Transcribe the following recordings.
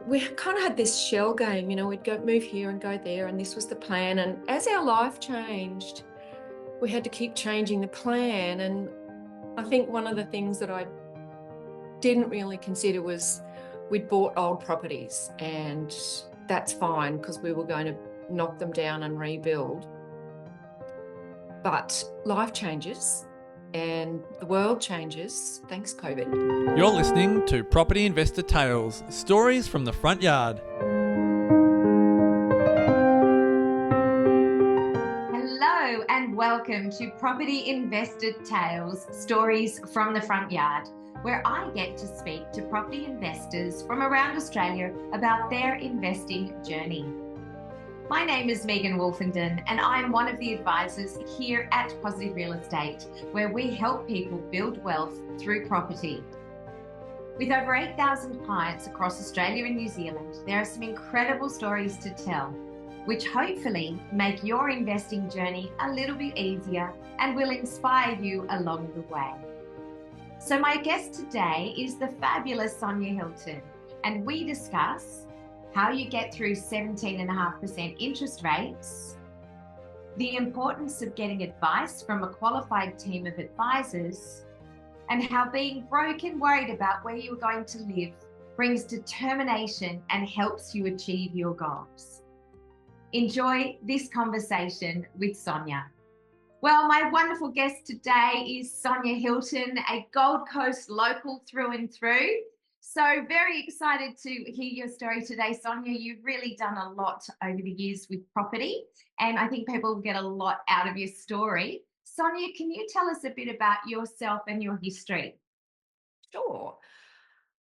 we kind of had this shell game, we'd go move here and go there, and this was the plan. And as our life changed, we had to keep changing the plan. And I think one of the things that I didn't really consider was we'd bought old properties, and that's fine because we were going to knock them down and rebuild. But life changes and the world changes, thanks COVID. You're listening to Property Investor Tales, stories from the front yard. Hello and welcome to Property Investor Tales, stories from the front yard, where I get to speak to property investors from around Australia about their investing journey. My name is Megan Wolfenden, and I'm one of the advisors here at Positive Real Estate, where we help people build wealth through property. With over 8,000 clients across Australia and New Zealand, there are some incredible stories to tell, which hopefully make your investing journey a little bit easier and will inspire you along the way. So my guest today is the fabulous Sonya Hilton, and we discuss how you get through 17.5% interest rates, the importance of getting advice from a qualified team of advisors, and how being broke and worried about where you are going to live brings determination and helps you achieve your goals. Enjoy this conversation with Sonya. Well, my wonderful guest today is Sonya Hilton, a Gold Coast local through and through. So very excited to hear your story today, Sonya. You've really done a lot over the years with property, and I think people will get a lot out of your story. Sonya, can you tell us a bit about yourself and your history? Sure.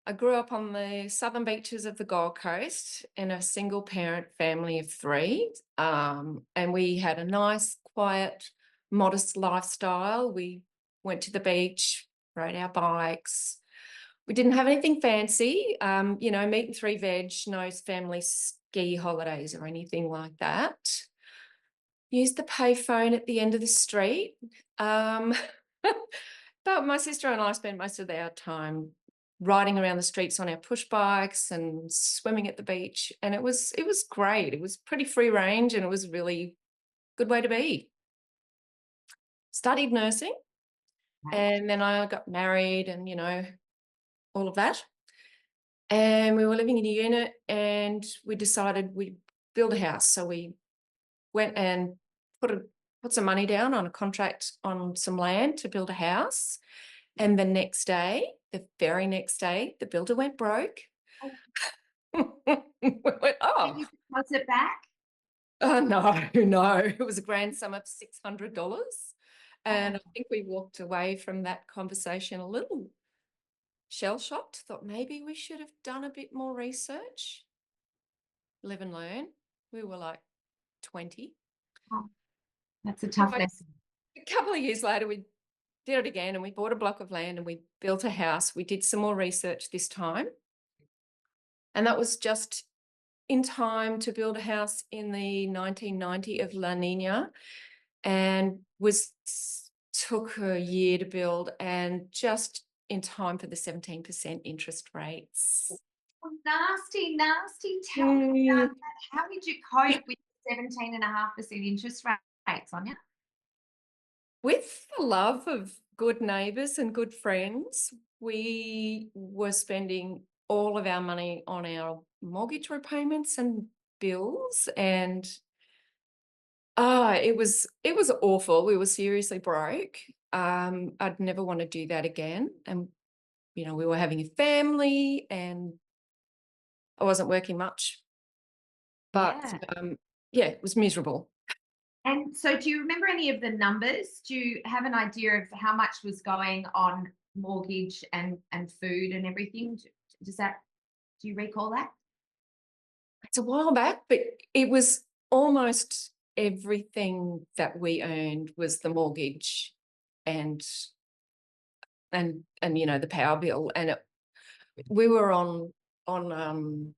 I grew up on the southern beaches of the Gold Coast in a single parent family of three. And we had a nice, quiet, modest lifestyle. We went to the beach, rode our bikes. We didn't have anything fancy, meat and three veg, no family ski holidays or anything like that. Used the payphone at the end of the street. But my sister and I spent most of our time riding around the streets on our push bikes and swimming at the beach. And it was great. It was pretty free range, and it was a really good way to be. Studied nursing, and then I got married and, all of that. And we were living in a unit, and we decided we'd build a house. So we went and put some money down on a contract on some land to build a house. And the very next day, the builder went broke. We went, oh. Did you deposit it back? Oh, no. It was a grand sum of $600. And I think we walked away from that conversation a little shell-shocked, thought maybe we should have done a bit more research. Live and learn. We were like 20. Oh, that's a tough lesson. A couple of years later, we did it again, and we bought a block of land and we built a house. We did some more research this time. And that was just in time to build a house in the 1990 of La Nina, and took a year to build, and just in time for the 17% interest rates. Oh, nasty. Tell me about that. How did you cope with 17.5% interest rates, Sonya? With the love of good neighbours and good friends, we were spending all of our money on our mortgage repayments and bills, and it was awful. We were seriously broke. I'd never want to do that again. And we were having a family, and I wasn't working much, but it was miserable. And so do you remember any of the numbers? Do you have an idea of how much was going on mortgage and food and everything? Do you recall that? It's a while back, but it was almost everything that we earned was the mortgage and the power bill. And we were on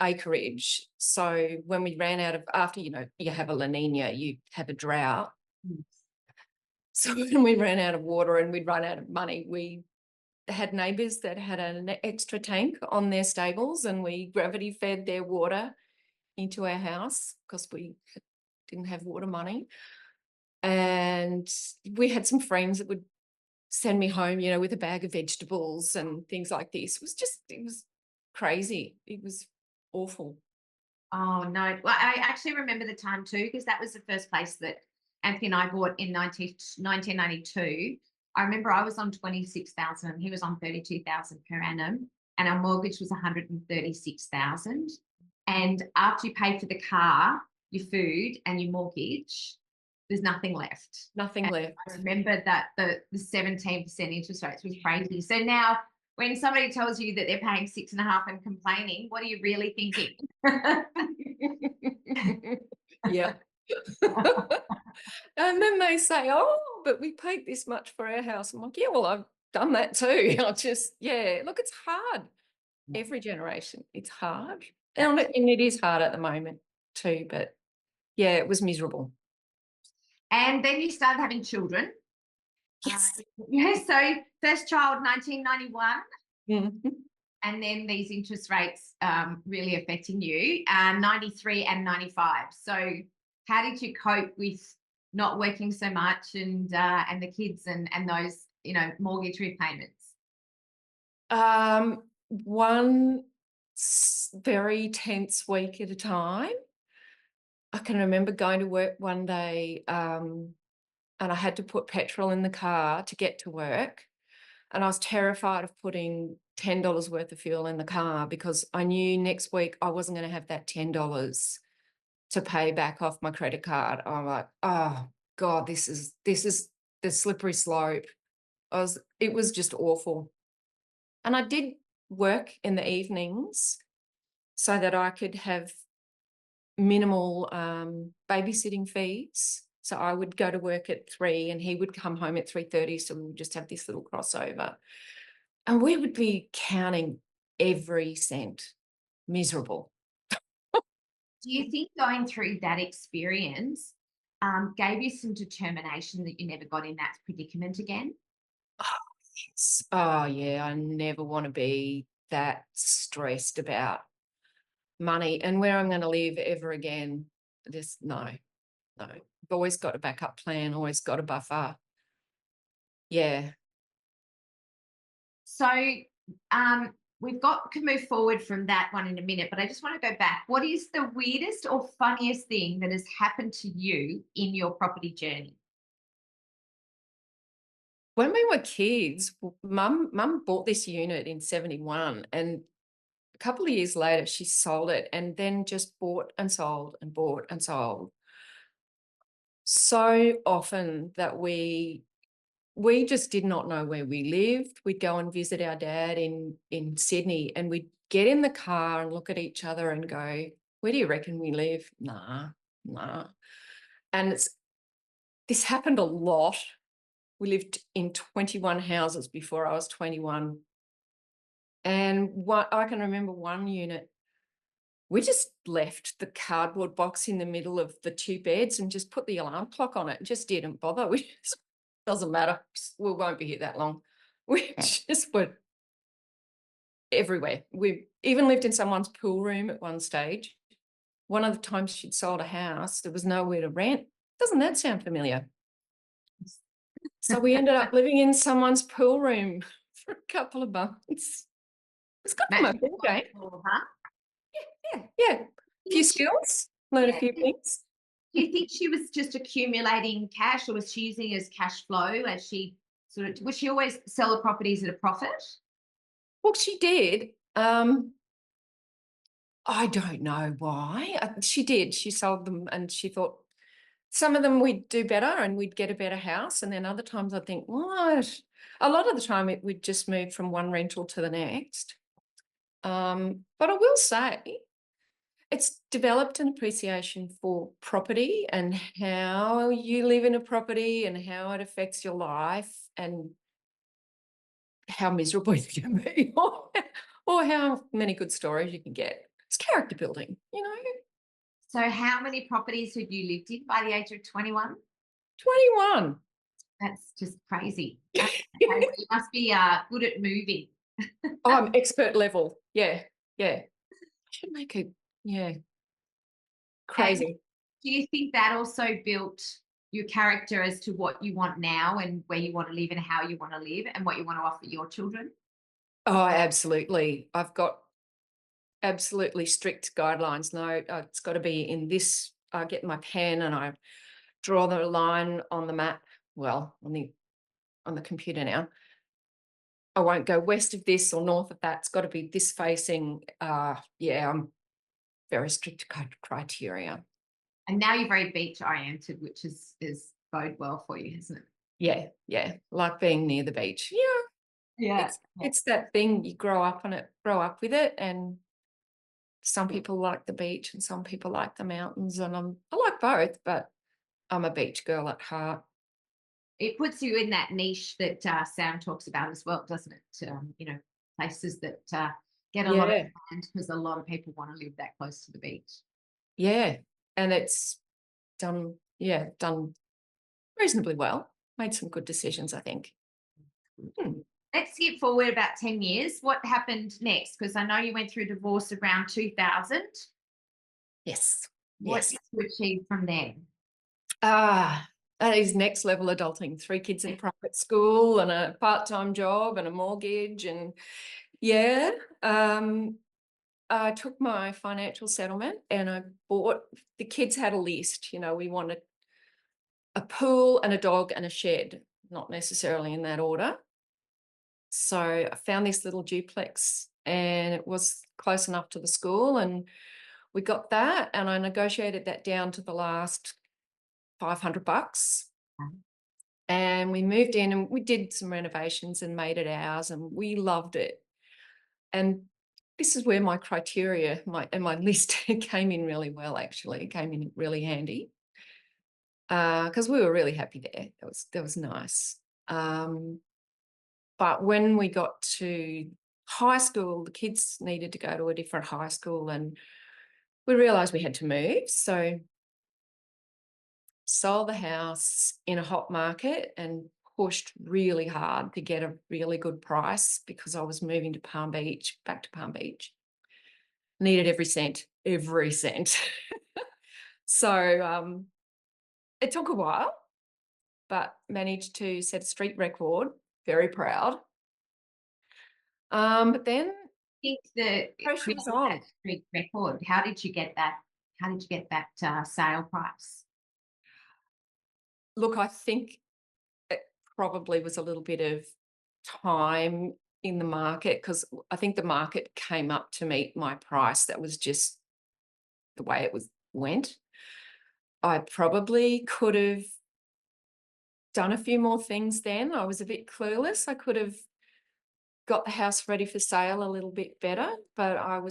acreage. So when we ran out of, after, you have a La Nina, you have a drought. So when we ran out of water and we'd run out of money, we had neighbours that had an extra tank on their stables, and we gravity fed their water into our house because we didn't have water money. And we had some friends that would send me home, you know, with a bag of vegetables and things like this. It was crazy. It was awful. Oh, no. Well, I actually remember the time too, because that was the first place that Anthony and I bought in 1992. I remember I was on 26,000 and he was on 32,000 per annum, and our mortgage was 136,000. And after you pay for the car, your food and your mortgage, there's nothing left. Nothing left. I remember that the 17% interest rates was crazy. So now when somebody tells you that they're paying 6.5 and complaining, what are you really thinking? Yeah. And then they say, oh, but we paid this much for our house. I'm like, yeah, well, I've done that too. Look, it's hard. Every generation, it's hard. And it is hard at the moment too, but yeah, it was miserable. And then you started having children. Yes. Yeah, so first child, 1991. Mhm. And then these interest rates really affecting you, 93 and 95. So how did you cope with not working so much and the kids and those, you know, mortgage repayments? One very tense week at a time. I can remember going to work one day, and I had to put petrol in the car to get to work. And I was terrified of putting $10 worth of fuel in the car because I knew next week I wasn't going to have that $10 to pay back off my credit card. I'm like, oh God, this is the slippery slope. It was just awful. And I did work in the evenings so that I could have minimal babysitting fees. So I would go to work at 3 and he would come home at 3:30. So we would just have this little crossover. And we would be counting every cent. Miserable. Do you think going through that experience gave you some determination that you never got in that predicament again? Oh, yes. Oh, yeah. I never want to be that stressed about money and where I'm going to live ever again. Just no. I've always got a backup plan, always got a buffer. Yeah. So we've got to move forward from that one in a minute, but I just want to go back. What is the weirdest or funniest thing that has happened to you in your property journey? When we were kids, mum bought this unit in 71, and a couple of years later she sold it and then just bought and sold and bought and sold. So often that we just did not know where we lived. We'd go and visit our dad in Sydney, and we'd get in the car and look at each other and go, where do you reckon we live? Nah. And this happened a lot. We lived in 21 houses before I was 21. And I can remember one unit, we just left the cardboard box in the middle of the 2 beds and just put the alarm clock on it. Just didn't bother. Doesn't matter. We won't be here that long. We just were everywhere. We even lived in someone's pool room at one stage. One of the times she'd sold a house, there was nowhere to rent. Doesn't that sound familiar? So we ended up living in someone's pool room for a couple of months. It's got to my birthday. Huh? Yeah. A few skills, learn a few things. Do you think she was just accumulating cash, or was she using it as cash flow as she would she always sell the properties at a profit? Well, she did. I don't know why. She did. She sold them and she thought some of them we'd do better and we'd get a better house. And then other times I'd think, what? A lot of the time we'd just move from one rental to the next. But I will say it's developed an appreciation for property and how you live in a property and how it affects your life and how miserable you can be or how many good stories you can get. It's character building, you know. So how many properties had you lived in by the age of 21? 21. That's just crazy. Okay, well, you must be good at moving. Oh, I'm expert level. Yeah, yeah. Should make it, yeah, And crazy. do you think that also built your character as to what you want now and where you want to live and how you want to live and what you want to offer your children? Oh, absolutely. I've got absolutely strict guidelines. No, it's got to be in this. I get my pen and I draw the line on the map. Well, on the computer now. I won't go west of this or north of that. It's got to be this facing. Yeah, I'm very strict criteria. And now you're very beach oriented, which is bode well for you, hasn't it? Yeah, yeah. Like being near the beach. Yeah. Yeah. It's that thing you grow up on it, grow up with it, and some people like the beach and some people like the mountains, and I like both, but I'm a beach girl at heart. It puts you in that niche that Sam talks about as well, doesn't it? Places that get a lot of Yeah, land because a lot of people want to live that close to the beach. yeah, and it's done reasonably well. Made some good decisions, I think. Hmm. Let's skip forward about 10 years. What happened next? Because I know you went through divorce around 2000. Yes, What yes. did you achieve from there? That is next level adulting. 3 kids in private school and a part-time job and a mortgage, and yeah. I took my financial settlement and I bought, the kids had a list, we wanted a pool and a dog and a shed, not necessarily in that order. So I found this little duplex and it was close enough to the school, and we got that, and I negotiated that down to the last $500. And we moved in and we did some renovations and made it ours, and we loved it. And this is where my criteria, my list came in really well, actually. It came in really handy because we were really happy there. That was nice. But when we got to high school, the kids needed to go to a different high school, and we realised we had to move. So sold the house in a hot market and pushed really hard to get a really good price because I was moving to Palm Beach, back to Palm Beach. Needed every cent, every cent. So it took a while, but managed to set a street record. Very proud. But then Think the pressure was created on. that street record. How did you get that? How did you get that sale price? Look, I think it probably was a little bit of time in the market because I think the market came up to meet my price. That was just the way it went. I probably could have done a few more things then. I was a bit clueless. I could have got the house ready for sale a little bit better, but I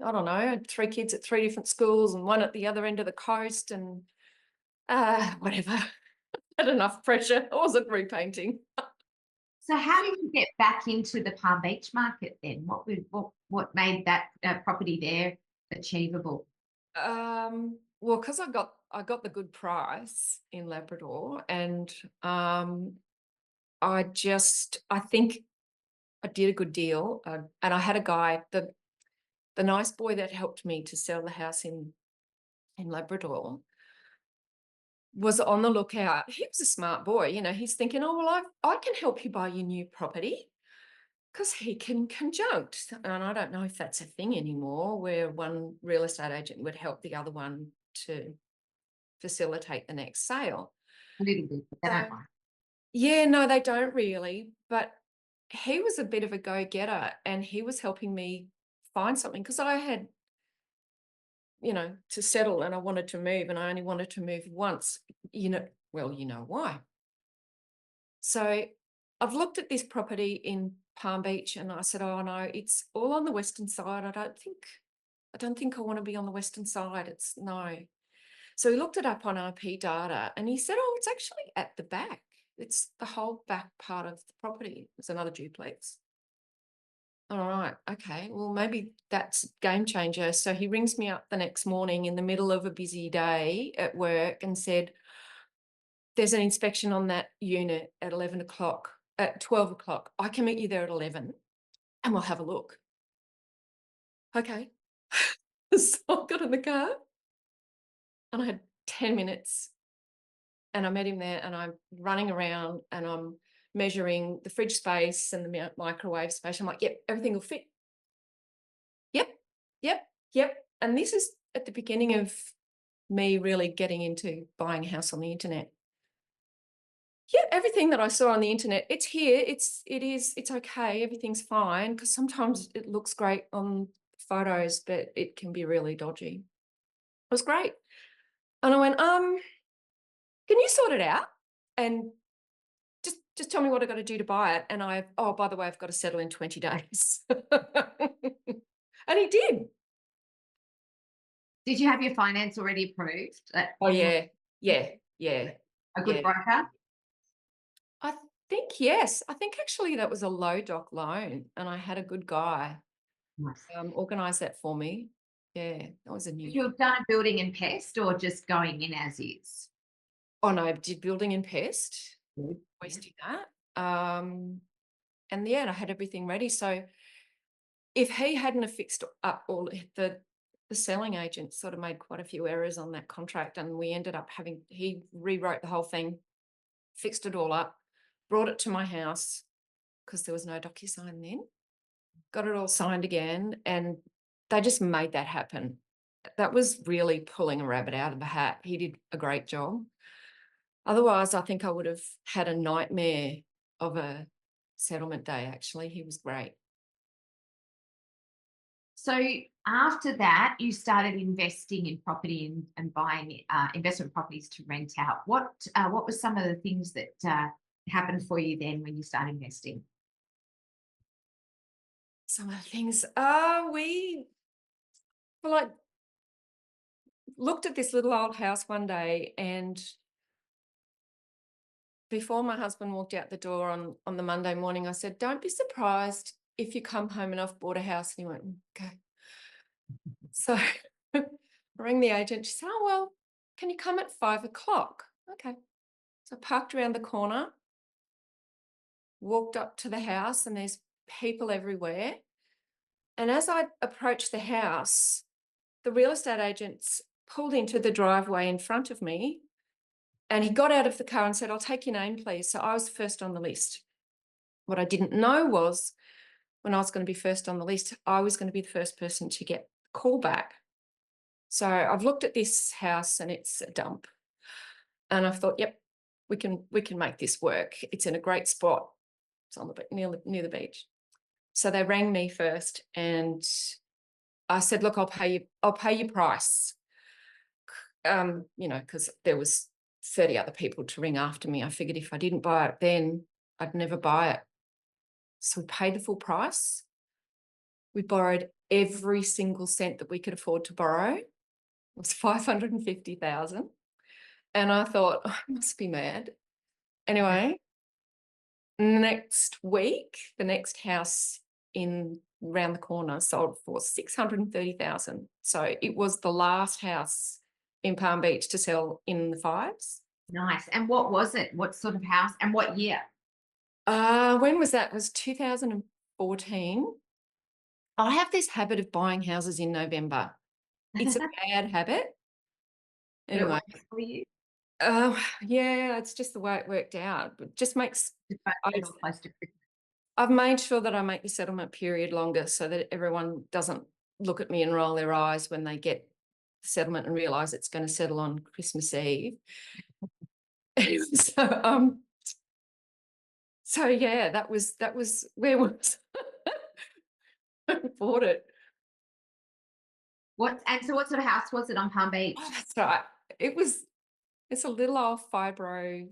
don't know, I had 3 kids at 3 different schools and one at the other end of the coast, and whatever. Had enough pressure. I wasn't repainting. So how did you get back into the Palm Beach market then? What made that property there achievable? Well, because I got the good price in Labrador, and I think I did a good deal, and I had a guy, the nice boy that helped me to sell the house in Labrador, was on the lookout. He was a smart boy, he's thinking, oh well, I can help you buy your new property because he can conjunct, and I don't know if that's a thing anymore, where one real estate agent would help the other one to facilitate the next sale. A little bit, but they So don't mind. yeah, no, they don't really, but he was a bit of a go-getter, and he was helping me find something because I had, to settle, and I wanted to move, and I only wanted to move once, well, you know why. So I've looked at this property in Palm Beach and I said, oh no, it's all on the western side. I don't think I want to be on the western side. It's no. So he looked it up on IP data and he said, oh, it's actually at the back. It's the whole back part of the property. It's another duplex. All right. Okay. Well, maybe that's a game changer. So he rings me up the next morning in the middle of a busy day at work and said, there's an inspection on that unit at 12 o'clock. I can meet you there at 11 and we'll have a look. Okay. So I got in the car and I had 10 minutes and I met him there and I'm running around and I'm measuring the fridge space and the microwave space. I'm like, yep, everything will fit. Yep, yep, yep. And this is at the beginning of me really getting into buying a house on the internet. Yeah, everything that I saw on the internet, it's here. It's okay. Everything's fine, because sometimes it looks great on photos, but it can be really dodgy. It was great. And I went, can you sort it out? And just tell me what I got to do to buy it. And oh, by the way, I've got to settle in 20 days. And he did. Did you have your finance already approved? Oh, yeah. A good broker? I think, yes. I think actually that was a low doc loan and I had a good guy Nice. organise that for me. Yeah, that was a new. You've done a building and pest or just going in as is? Oh no, I did building and pest. Good. Always do that. And yeah, I had everything ready. So if he hadn't have fixed up all the selling agent sort of made quite a few errors on that contract, and we ended up he rewrote the whole thing, fixed it all up, brought it to my house because there was no DocuSign then, got it all signed again, and they just made that happen. That was really pulling a rabbit out of the hat. He did a great job. Otherwise, I think I would have had a nightmare of a settlement day, actually. He was great. So after that, you started investing in property and buying investment properties to rent out. What were some of the things that happened for you then when you started investing? Some of the things, we like looked at this little old house one day, and before my husband walked out the door on the Monday morning, I said, don't be surprised if you come home and I've bought a house. And he went, okay. So I rang the agent. She said, oh, well, can you come at 5 o'clock? Okay. So I parked around the corner, walked up to the house, and there's people everywhere. And as I approached the house, the real estate agents pulled into the driveway in front of me, and he got out of the car and said, I'll take your name, please. So I was first on the list. What I didn't know was when I was going to be first on the list, I was going to be the first person to get the call back. So I've looked at this house and it's a dump. And I thought, yep, we can make this work. It's in a great spot. It's on the near the beach. So they rang me first and I said, look, I'll pay your price. Because there was 30 other people to ring after me. I figured if I didn't buy it then, I'd never buy it. So we paid the full price. We borrowed every single cent that we could afford to borrow. It was $550,000. And I thought, oh, I must be mad. Anyway, next week, the next house around the corner sold for $630,000. So it was the last house in Palm Beach to sell in the fives. Nice. And what was it? What sort of house and what year? When was that? It was 2014. I have this habit of buying houses in November. It's a bad habit. Anyway. But it works for you? Yeah, it's just the way it worked out. It just makes Close to Christmas. I've made sure that I make the settlement period longer so that everyone doesn't look at me and roll their eyes when they get the settlement and realise it's going to settle on Christmas Eve. So yeah, that was where was I bought it. So what sort of house was it on Palm Beach? Oh, that's right. It's a little old fibro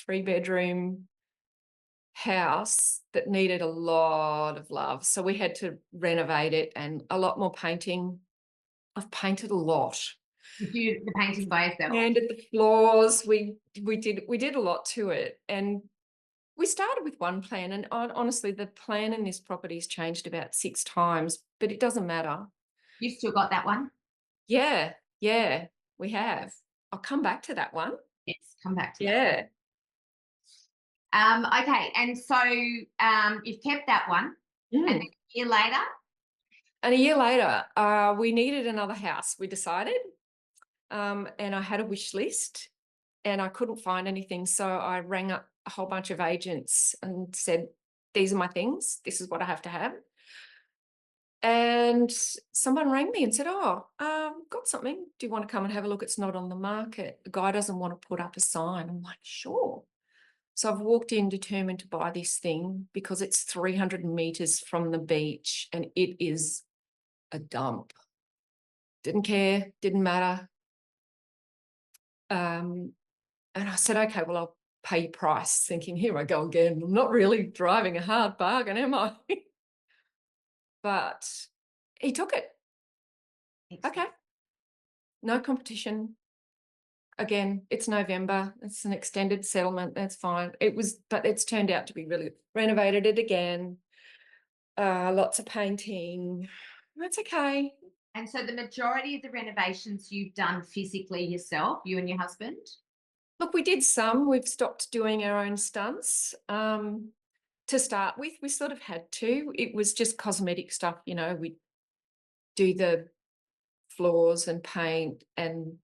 3-bedroom house that needed a lot of love. So we had to renovate it and a lot more painting. I've painted a lot. Did you do the painting by yourself? Sanded the floors. We did a lot to it. And we started with one plan. And honestly, the plan in this property's changed about 6 times, but it doesn't matter. You've still got that one? Yeah, we have. I'll come back to that one. Yes, come back to that. Yeah. Okay, and so you've kept that one, and then Mm. a year later, And a year later, we needed another house, we decided. And I had a wish list and I couldn't find anything. So I rang up a whole bunch of agents and said, these are my things. This is what I have to have. And someone rang me and said, oh, got something. Do you want to come and have a look? It's not on the market. The guy doesn't want to put up a sign. I'm like, sure. So I've walked in determined to buy this thing because it's 300 meters from the beach and it is a dump. Didn't care, didn't matter. And I said, okay, well, I'll pay your price, thinking, here I go again. I'm not really driving a hard bargain, am I? But he took it. Okay. No competition. Again, it's November. It's an extended settlement. That's fine. But it's turned out to be really renovated it again. Lots of painting. That's okay. and so the majority of the renovations you've done physically yourself, you and your husband? Look, we did some. We've stopped doing our own stunts. To start with, we sort of had to. It was just cosmetic stuff, we do the floors and paint and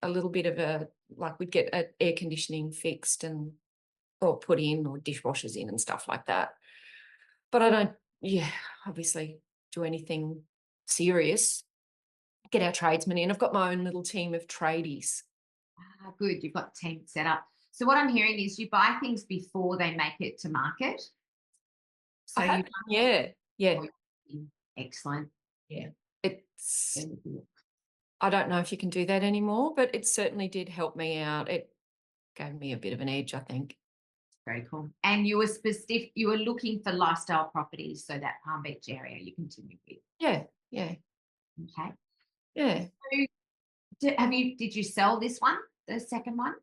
a little bit of we'd get air conditioning fixed or put in or dishwashers in and stuff like that. But I don't, obviously do anything serious. Get our tradesmen in. I've got my own little team of tradies. Ah, good. You've got the team set up. So what I'm hearing is you buy things before they make it to market. So you yeah. Excellent. Yeah. I don't know if you can do that anymore, but it certainly did help me out. It gave me a bit of an edge, I think. Very cool. And you were looking for lifestyle properties, so that Palm Beach area you continue with. Yeah. Okay. Yeah. So did you sell this one, the second one?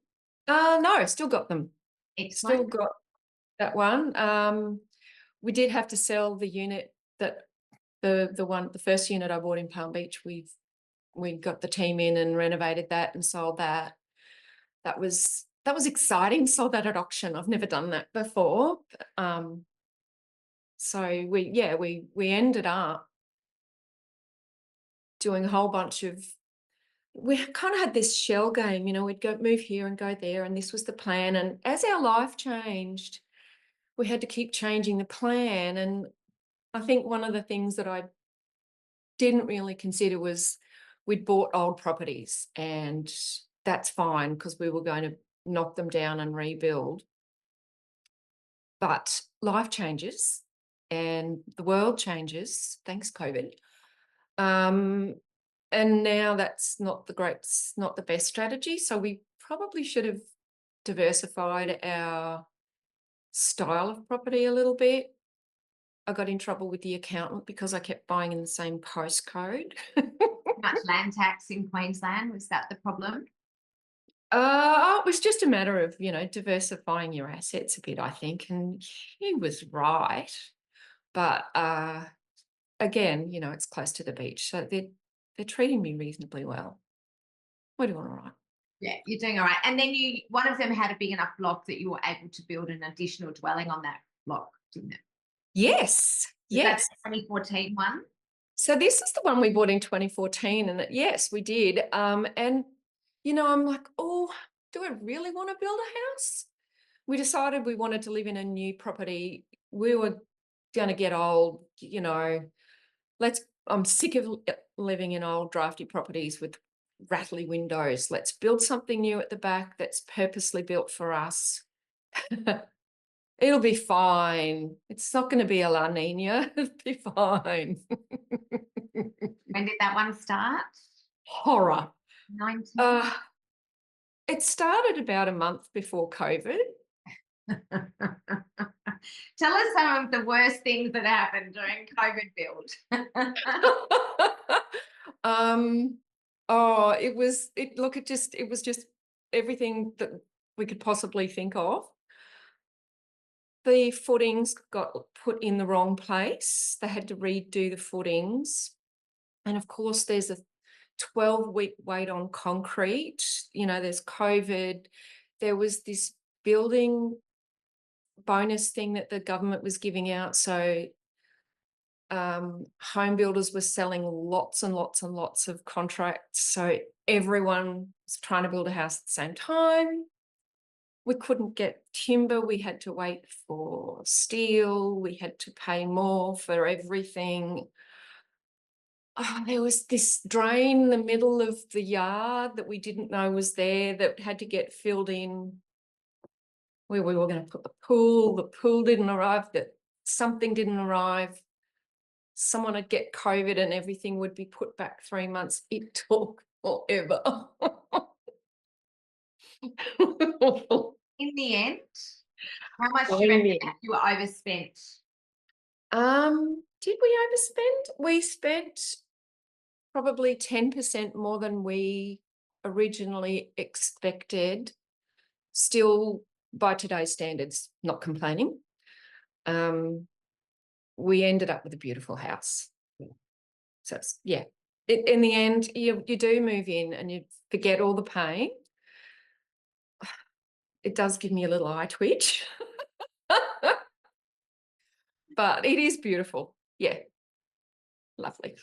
No, still got them. Excellent. Still got that one. We did have to sell the unit that the first unit I bought in Palm Beach. We got the team in and renovated that and sold that. That was exciting. Sold that at auction. I've never done that before. So we ended up doing a whole bunch of. We kind of had this shell game, we'd go move here and go there, and this was the plan. And as our life changed, we had to keep changing the plan. And I think one of the things that I didn't really consider was we'd bought old properties, and that's fine because we were going to knock them down and rebuild. But life changes and the world changes, thanks COVID. And now that's not the best strategy. So we probably should have diversified our style of property a little bit. I got in trouble with the accountant because I kept buying in the same postcode. Much land tax in Queensland, was that the problem? It was just a matter of, diversifying your assets a bit, I think. And he was right. But again, it's close to the beach. So they're treating me reasonably well. We're doing all right. Yeah, you're doing all right. And then one of them had a big enough block that you were able to build an additional dwelling on that block, didn't it? Yes. That's the 2014 one. So this is the one we bought in 2014, and yes, we did. And I'm like, oh, do I really want to build a house? We decided we wanted to live in a new property. We were going to get old, I'm sick of living in old drafty properties with rattly windows. Let's build something new at the back that's purposely built for us. It'll be fine. It's not going to be a La Nina. It'll be fine. When did that one start? Horror. 19. It started about a month before COVID. Tell us some of the worst things that happened during COVID build. It was just everything that we could possibly think of. The footings got put in the wrong place. They had to redo the footings. And of course, there's 12-week wait on concrete. You know, there's COVID. There was this building bonus thing that the government was giving out. So home builders were selling lots and lots and lots of contracts. So everyone was trying to build a house at the same time. We couldn't get timber. We had to wait for steel. We had to pay more for everything. Oh, there was this drain in the middle of the yard that we didn't know was there that had to get filled in where we were going to put the pool. The pool didn't arrive, that something didn't arrive. Someone would get COVID and everything would be put back 3 months. It took forever. In the end, how much do you reckon Finally. you were overspent? Did we overspend? We spent probably 10% more than we originally expected. Still, by today's standards, not complaining. We ended up with a beautiful house. So yeah, in the end, you do move in and you forget all the pain. It does give me a little eye twitch, but it is beautiful. Yeah, lovely.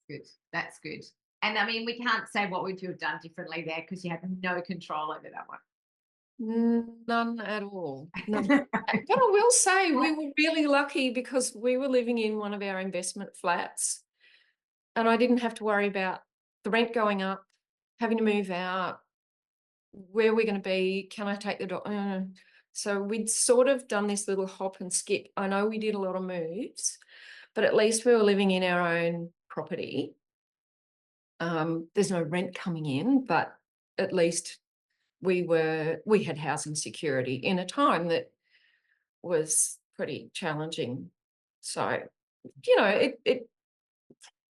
Good. That's good. And I mean, we can't say what would you have done differently there because you had no control over that one. None at all. None. But I will say we were really lucky because we were living in one of our investment flats and I didn't have to worry about the rent going up, having to move out, where we're going to be, can I take the dog? So we'd sort of done this little hop and skip. I know we did a lot of moves, but at least we were living in our own property. There's no rent coming in, but at least we had housing security in a time that was pretty challenging. So, you know, it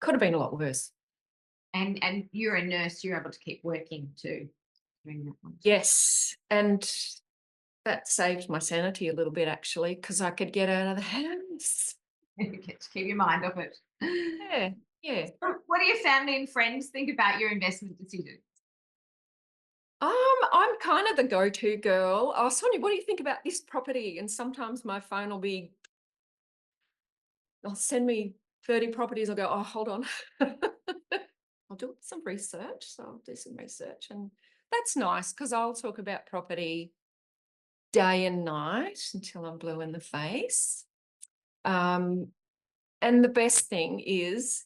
could have been a lot worse. And you're a nurse, you're able to keep working too during that one. Yes, and that saved my sanity a little bit actually, because I could get out of the house. Get to keep your mind off it. Yeah, yeah. What do your family and friends think about your investment decisions? I'm kind of the go-to girl. Oh, Sonia, what do you think about this property? And sometimes my phone will be, they'll send me 30 properties. I'll go, oh, hold on. I'll do some research. So I'll do some research. And that's nice because I'll talk about property day and night until I'm blue in the face. And the best thing is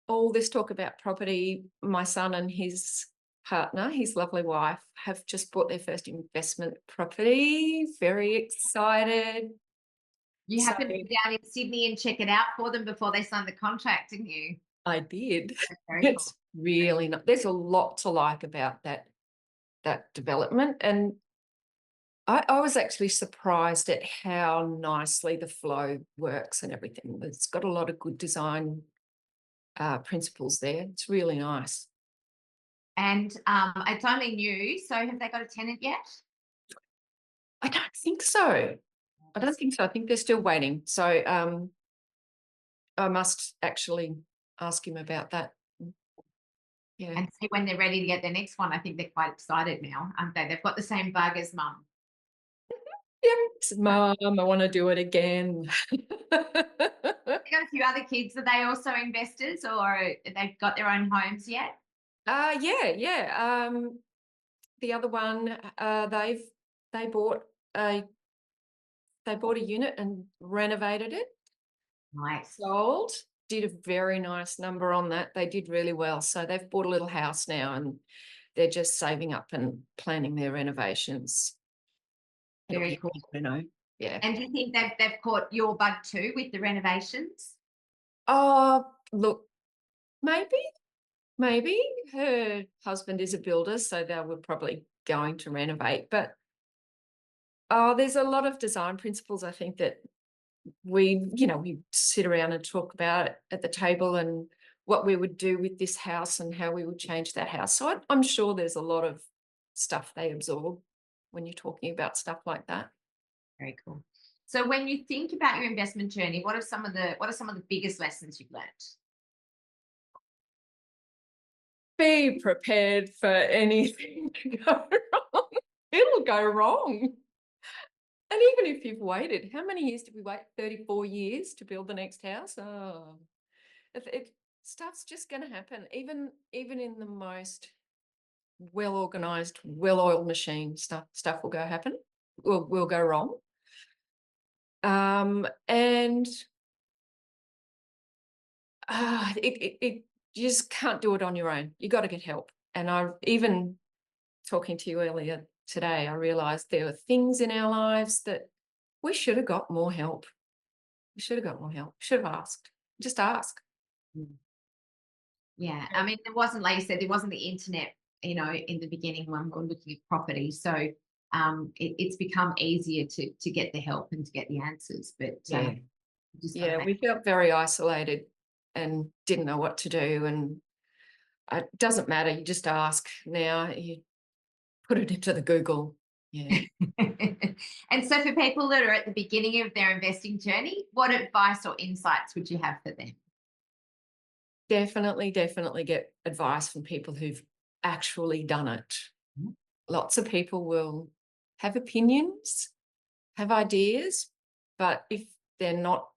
all this talk about property, my son and his partner, his lovely wife, have just bought their first investment property. Very excited. You happened to be down in Sydney and check it out for them before they signed the contract, didn't you? I did. Very It's cool. really not. There's a lot to like about that development, and I was actually surprised at how nicely the flow works and everything. It's got a lot of good design principles there. It's really nice. And it's only new, so have they got a tenant yet? I don't think so. I don't think so. I think they're still waiting. So I must actually ask him about that. Yeah. And see when they're ready to get their next one. I think they're quite excited now, aren't they? They've got the same bug as mum. Yeah. Mum, I want to do it again. They got a few other kids. Are they also investors or they've got their own homes yet? Yeah. The other one, they bought a unit and renovated it. Nice. Sold. Did a very nice number on that. They did really well. So they've bought a little house now and they're just saving up and planning their renovations. Very cool. You know, yeah. And do you think they've caught your bug too with the renovations? Oh, look, maybe her husband is a builder, so they were probably going to renovate. But there's a lot of design principles, I think, that we sit around and talk about it at the table and what we would do with this house and how we would change that house. So I'm sure there's a lot of stuff they absorb when you're talking about stuff like that. Very cool. So when you think about your investment journey, what are some of the biggest lessons you've learned? be prepared for anything to go wrong. It'll go wrong. And even if you've waited, how many years did we wait? 34 years to build the next house? Oh, stuff's just going to happen. Even in the most well-organized, well-oiled machine, stuff will happen. Will go wrong. And you just can't do it on your own. You got to get help. And I even talking to you earlier today, I realized there were things in our lives that we should have got more help. We should have got more help. Should have asked. Just ask. Yeah. I mean, it wasn't, like you said, there wasn't the internet, in the beginning when we were looking at property. So it's become easier to get the help and to get the answers. But we felt very isolated and didn't know what to do. And it doesn't matter. You just ask now. You put it into the Google. Yeah. And so for people that are at the beginning of their investing journey, what advice or insights would you have for them? Definitely get advice from people who've actually done it. Lots of people will have opinions, have ideas, but if they're not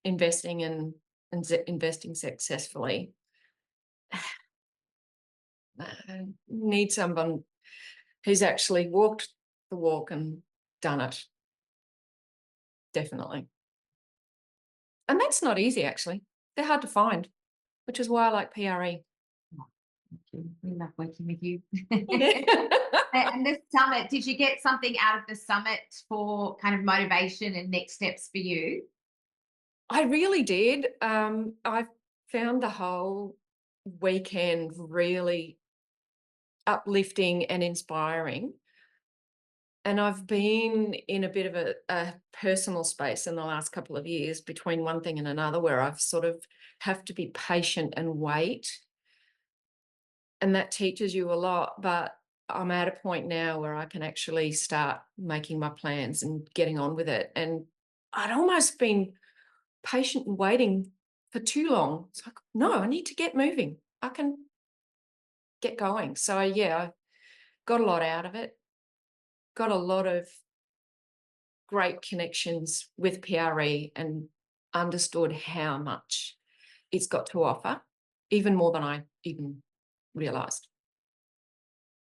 investing and investing successfully, need someone who's actually walked the walk and done it. Definitely. And that's not easy, actually. They're hard to find, which is why I like PRE. We love working with you. And the summit, did you get something out of the summit for kind of motivation and next steps for you? I really did. I found the whole weekend really uplifting and inspiring. And I've been in a bit of a personal space in the last couple of years between one thing and another, where I've sort of have to be patient and wait. And that teaches you a lot, but I'm at a point now where I can actually start making my plans and getting on with it. And I'd almost been patient and waiting for too long. It's like, no, I need to get moving. I can get going. So yeah, I got a lot out of it. Got a lot of great connections with PRE and understood how much it's got to offer, even more than I even realised.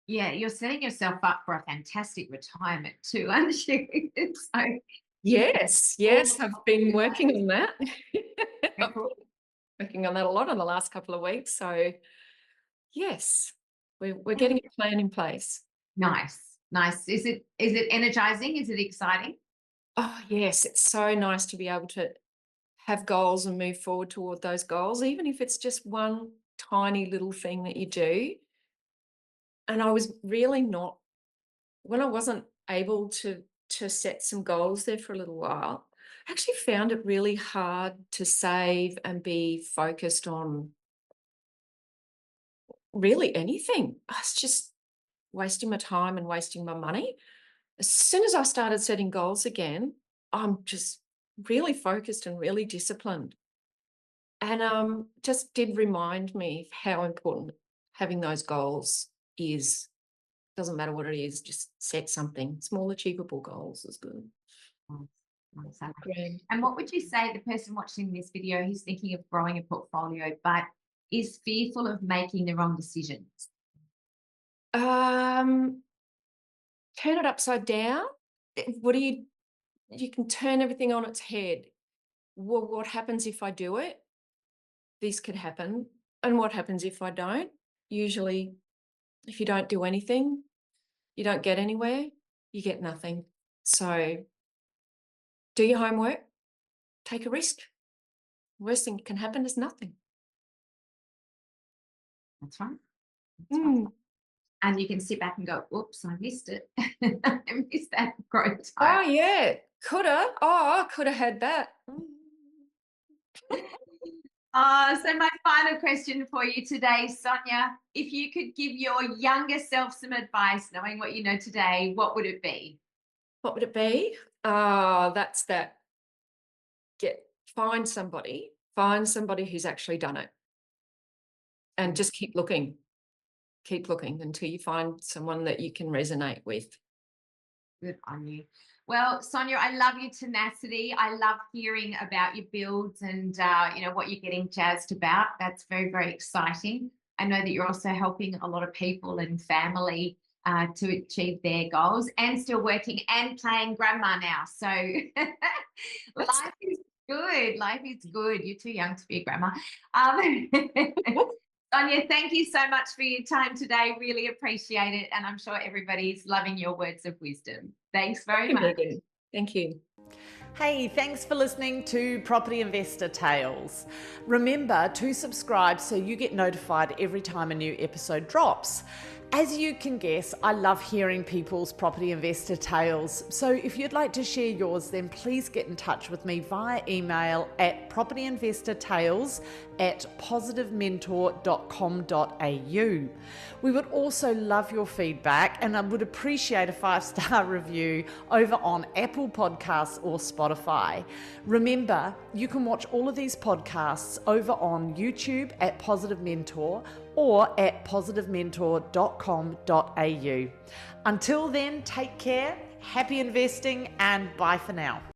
Yeah, you're setting yourself up for a fantastic retirement too, aren't you? So Yes, I've been working on that. Working on that a lot in the last couple of weeks. So yes, we're getting a plan in place. Nice. Is it energizing? Is it exciting? Oh yes, it's so nice to be able to have goals and move forward toward those goals, even if it's just one tiny little thing that you do. And I was really not, when I wasn't able to set some goals there for a little while, I actually found it really hard to save and be focused on really anything. I was just wasting my time and wasting my money. As soon as I started setting goals again, I'm just really focused and really disciplined. And just did remind me of how important having those goals is. Doesn't matter what it is, just set something. Small, achievable goals is good. Nice. And what would you say the person watching this video who's thinking of growing a portfolio but is fearful of making the wrong decisions? Turn it upside down. What do you can turn everything on its head. Well, what happens if I do it? This could happen. And what happens if I don't? Usually, if you don't do anything, you don't get anywhere, you get nothing. So do your homework, take a risk. Worst thing that can happen is nothing. That's right. Right. And you can sit back and go, oops, I missed it. I missed that growth time. Oh, yeah. Coulda. Oh, I could have had that. So my final question for you today, Sonya, if you could give your younger self some advice, knowing what you know today, what would it be? What would it be? That's that. Find somebody who's actually done it. and just keep looking until you find someone that you can resonate with. Good on you. Well, Sonya, I love your tenacity. I love hearing about your builds and what you're getting jazzed about. That's very, very exciting. I know that you're also helping a lot of people and family to achieve their goals, and still working and playing grandma now. So life is good. Life is good. You're too young to be a grandma. Sonya, thank you so much for your time today. Really appreciate it. And I'm sure everybody's loving your words of wisdom. Thanks very much. Megan. Thank you. Hey, thanks for listening to Property Investor Tales. Remember to subscribe so you get notified every time a new episode drops. As you can guess, I love hearing people's property investor tales. So if you'd like to share yours, then please get in touch with me via email at propertyinvestortales@positivementor.com.au. We would also love your feedback, and I would appreciate a 5-star review over on Apple Podcasts or Spotify. Remember, you can watch all of these podcasts over on YouTube at Positive Mentor or at positivementor.com.au. Until then, take care, happy investing, and bye for now.